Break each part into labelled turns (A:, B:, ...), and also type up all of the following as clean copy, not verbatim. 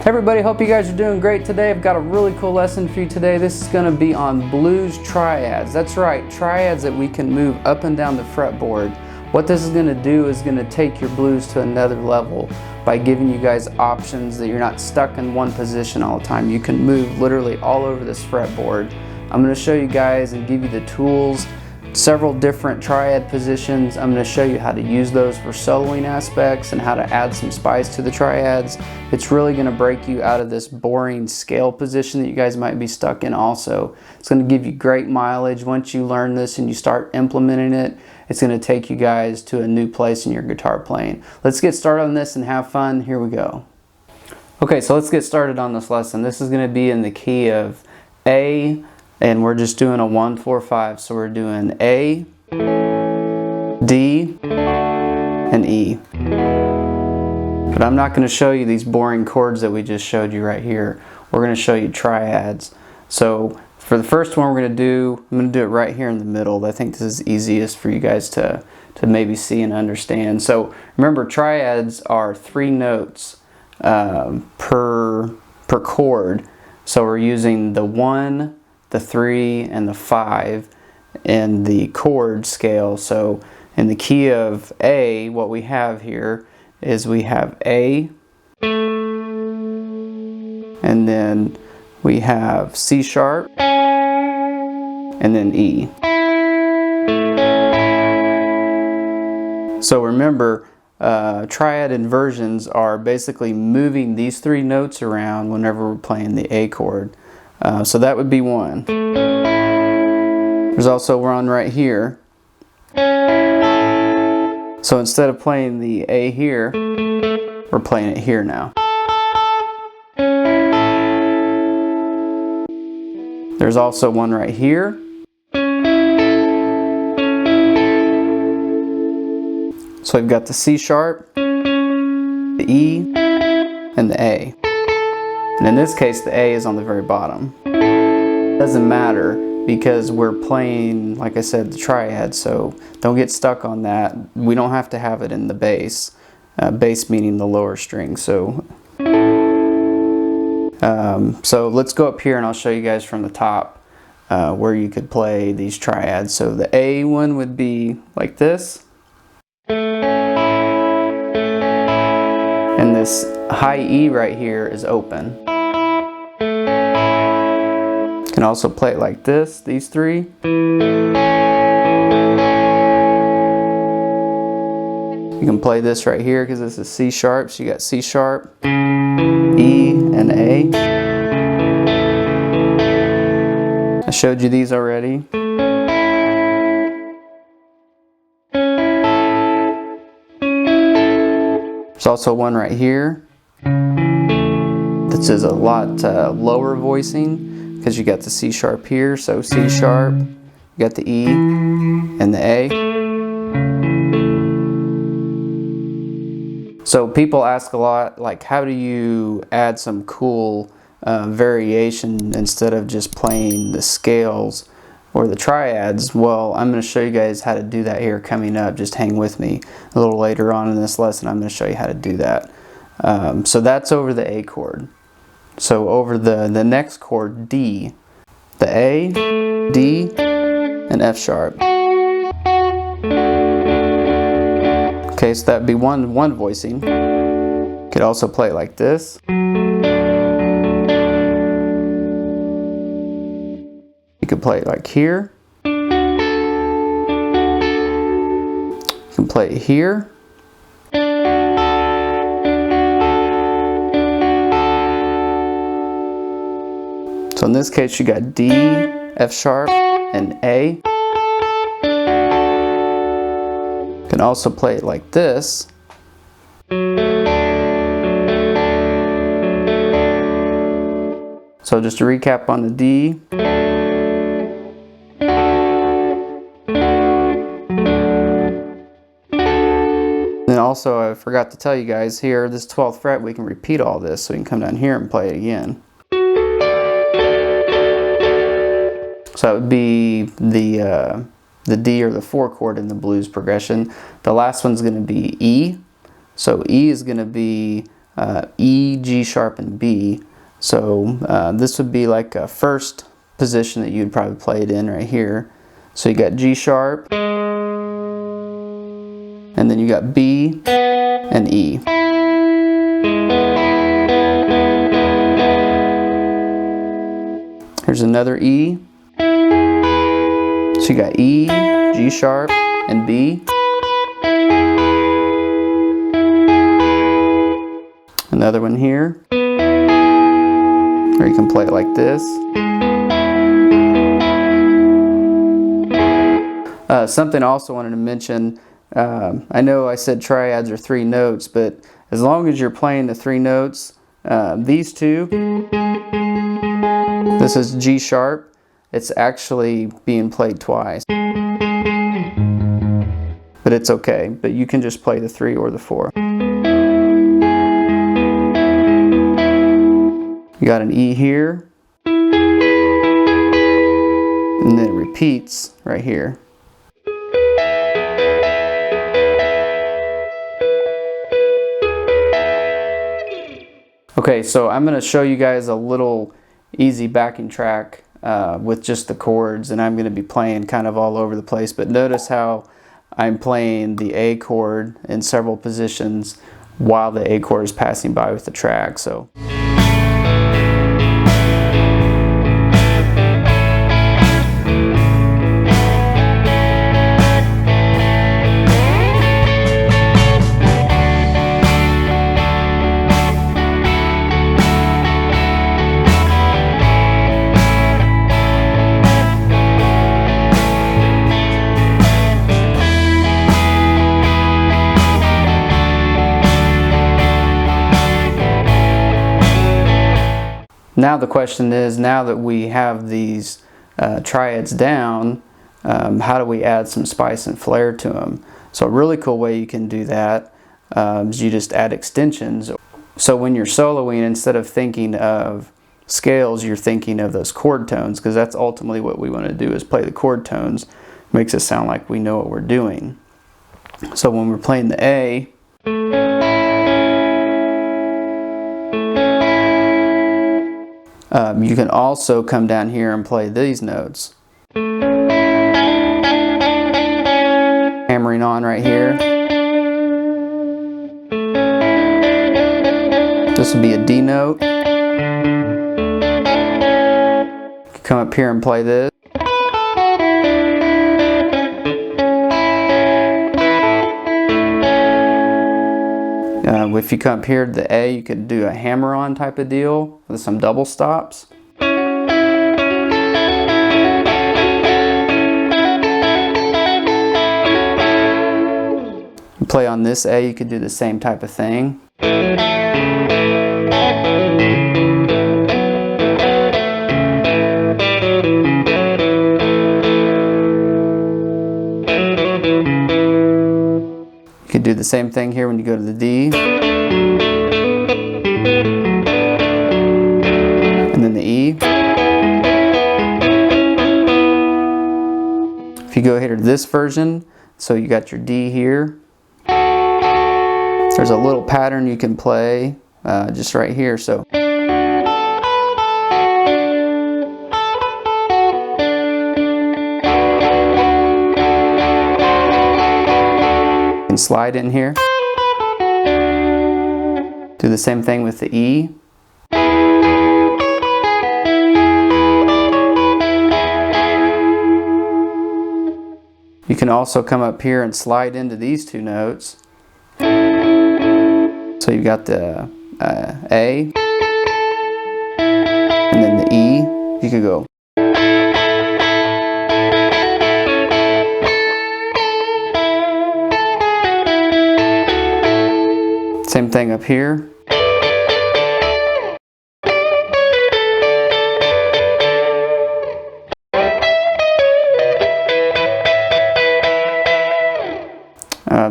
A: Hey everybody, hope you guys are doing great today. I've got a really cool lesson for you today. This is going to be on blues triads. That's right, triads that we can move up and down the fretboard. What this is going to do is going to take your blues to another level by giving you guys options that you're not stuck in one position all the time. You can move literally all over this fretboard. I'm going to show you guys and give you the tools, several different triad positions. I'm going to show you how to use those for soloing aspects and how to add some spice to the triads. It's really going to break you out of this boring scale position that you guys might be stuck in also. It's going to give you great mileage. Once you learn this and you start implementing it, it's going to take you guys to a new place in your guitar playing. Let's get started on this and have fun. Here we go. Okay, so let's get started on this lesson. This is going to be in the key of A, and we're just doing a 1-4-5. So we're doing A, D, and E. But I'm not going to show you these boring chords that we just showed you right here. We're going to show you triads. So for the first one we're going to do, I'm going to do it right here in the middle. I think this is easiest for you guys to maybe see and understand. So remember, triads are 3 notes per chord. So we're using the 1, the 3, and the 5 in the chord scale. So in the key of A, what we have here is we have A, and then we have C sharp, and then E. So remember, triad inversions are basically moving these 3 notes around whenever we're playing the A chord. So that would be one. There's also one right here. So instead of playing the A here, we're playing it here now. There's also one right here. So we've got the C sharp, the E, and the A. And in this case, the A is on the very bottom. It doesn't matter because we're playing, like I said, the triad, so don't get stuck on that. We don't have to have it in the bass. Bass meaning the lower string. So let's go up here and I'll show you guys from the top where you could play these triads. So the A one would be like this. And this high E right here is open. You can also play it like this, these 3. You can play this right here because this is C sharp, so you got C sharp, E, and A. I showed you these already. There's also one right here. This is a lot lower voicing because you got the C sharp here. So C sharp, you got the E and the A. So people ask a lot, like, how do you add some cool variation instead of just playing the scales or the triads? Well, I'm going to show you guys how to do that here coming up. Just hang with me. A little later on in this lesson, I'm going to show you how to do that. So that's over the A chord. So over the next chord, D, the A, D, and F sharp. Okay, so that'd be one voicing. You could also play it like this. You could play it like here. You can play it here. So in this case you got D, F sharp, and A. You can also play it like this. So just to recap on the D. And also I forgot to tell you guys here, this 12th fret, we can repeat all this, so you can come down here and play it again. So that would be the D or the 4 chord in the blues progression. The last one's going to be E. So E is going to be E, G sharp, and B. So this would be like a first position that you'd probably play it in right here. So you got G sharp, and then you got B and E. Here's another E. So you got E, G sharp, and B. Another one here, or you can play it like this. Something I also wanted to mention, I know I said triads are 3 notes, but as long as you're playing the 3 notes, these two, this is G sharp, it's actually being played twice. But it's okay, but you can just play the 3 or the 4. You got an E here, and then it repeats right here. Okay, so I'm going to show you guys a little easy backing track with just the chords, and I'm going to be playing kind of all over the place, but notice how I'm playing the A chord in several positions while the A chord is passing by with the track. So. Now the question is, now that we have these triads down, how do we add some spice and flair to them? So a really cool way you can do that is you just add extensions. So when you're soloing, instead of thinking of scales, you're thinking of those chord tones, because that's ultimately what we want to do, is play the chord tones. Makes it sound like we know what we're doing. So when we're playing the A, you can also come down here and play these notes. Hammering on right here. This would be a D note. You can come up here and play this. If you come up here to the A, you could do a hammer-on type of deal with some double stops. You play on this A, you could do the same type of thing. You could do the same thing here when you go to the D. And then the E. If you go here to this version, so you got your D here. There's a little pattern you can play just right here. So you can slide in here. Do the same thing with the E. You can also come up here and slide into these 2 notes. So you've got the A, and then the E. You could go. Same thing up here.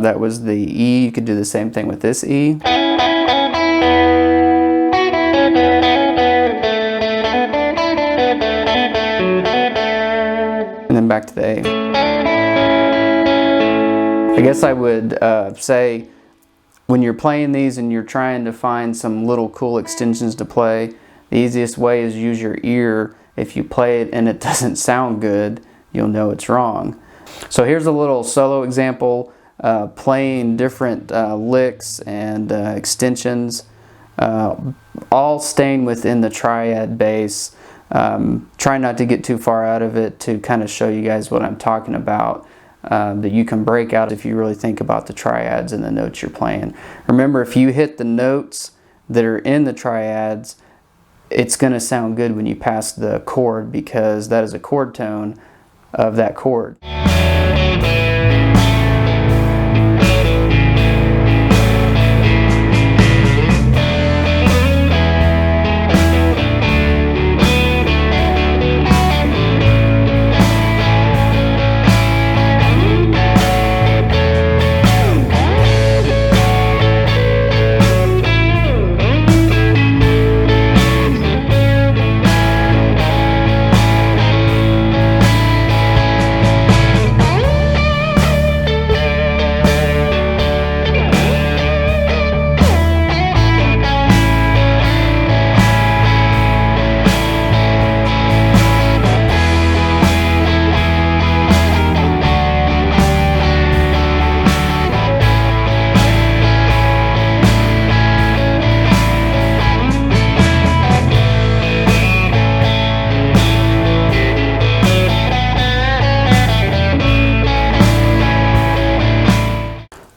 A: That was the E. You could do the same thing with this E. And then back to the A. I guess I would say when you're playing these and you're trying to find some little cool extensions to play, the easiest way is use your ear. If you play it and it doesn't sound good, you'll know it's wrong. So here's a little solo example playing different licks and extensions, all staying within the triad bass. Try not to get too far out of it to kind of show you guys what I'm talking about, that you can break out if you really think about the triads and the notes you're playing. Remember, if you hit the notes that are in the triads, it's going to sound good when you pass the chord, because that is a chord tone of that chord.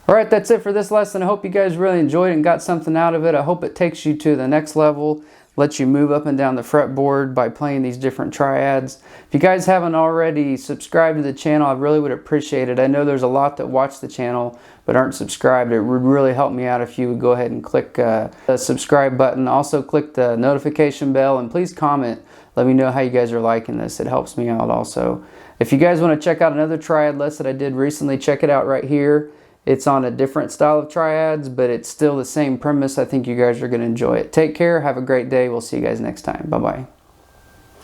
A: Alright, that's it for this lesson. I hope you guys really enjoyed and got something out of it. I hope it takes you to the next level, lets you move up and down the fretboard by playing these different triads. If you guys haven't already subscribed to the channel, I really would appreciate it. I know there's a lot that watch the channel but aren't subscribed. It would really help me out if you would go ahead and click the subscribe button. Also click the notification bell, and please comment. Let me know how you guys are liking this. It helps me out also. If you guys want to check out another triad lesson that I did recently, check it out right here. It's on a different style of triads, but it's still the same premise. I think you guys are going to enjoy it. Take care. Have a great day. We'll see you guys next time. Bye-bye.